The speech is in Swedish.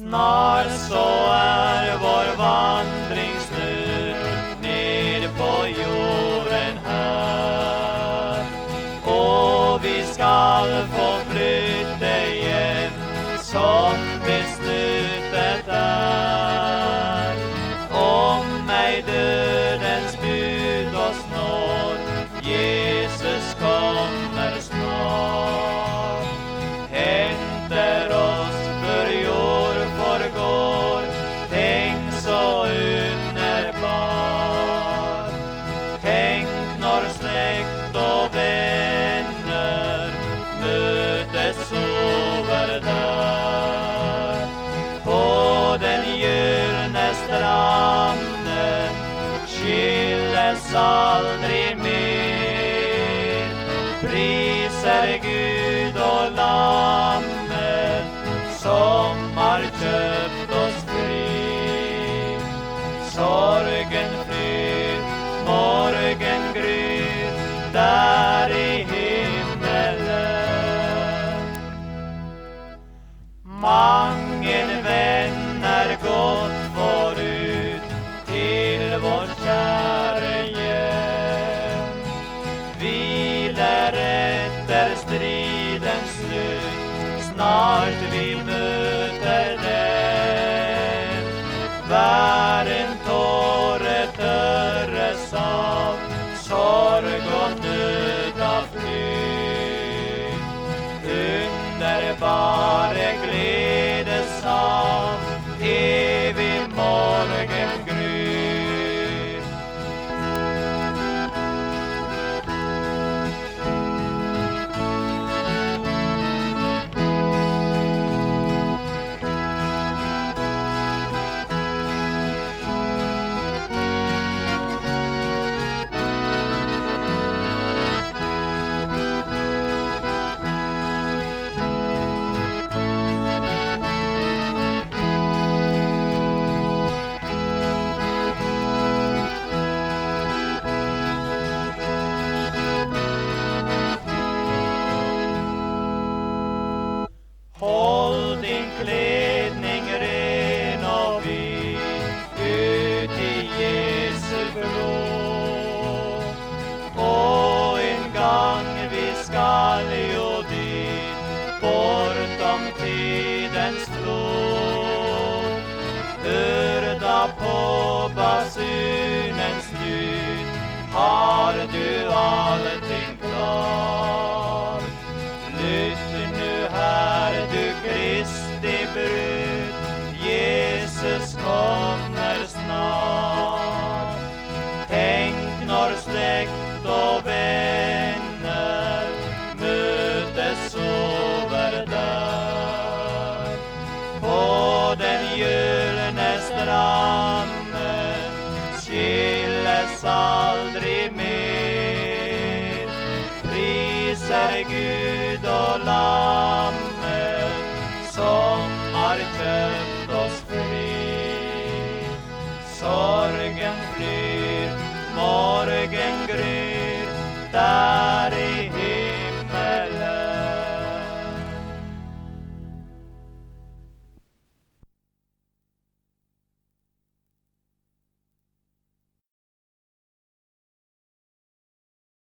Snart så är vår vandring slut ned på jorden här, och vi skall få flytta igen som beslutet är. Om mig dödens bud oss når, Jesus kommer snart. Hämtar oss för jord förgår, tänk så underbar. Tänk när släkt och vänner mötes över där. På den gyllene stranden skilles aldrig mer. Priser Gud och Lammet som har köpt oss fri. Sorgen flyr, morgen gryr där i himmelen. Mången vänner gått förut till vårt käre hem. Vilar efter stridens slut, snart vi möter den. Världen tåre törres av, sorg och nöd av flyg. Underbara glädjesav, evig morgengry. Håll din klädning ren och vit ut i Jesu blod. Och en gång vi skall ju dit, bortom tidens flod. Hörda på basunens ljud, har du allting klart. Lytt nu här, du Kristi brud, Jesus kommer snart. Tänk när släkt och vänner mötes över där. På den gyllene stranden skilles aldrig mer. Prisar Gud och Lammet som har köpt oss fri. Sorgen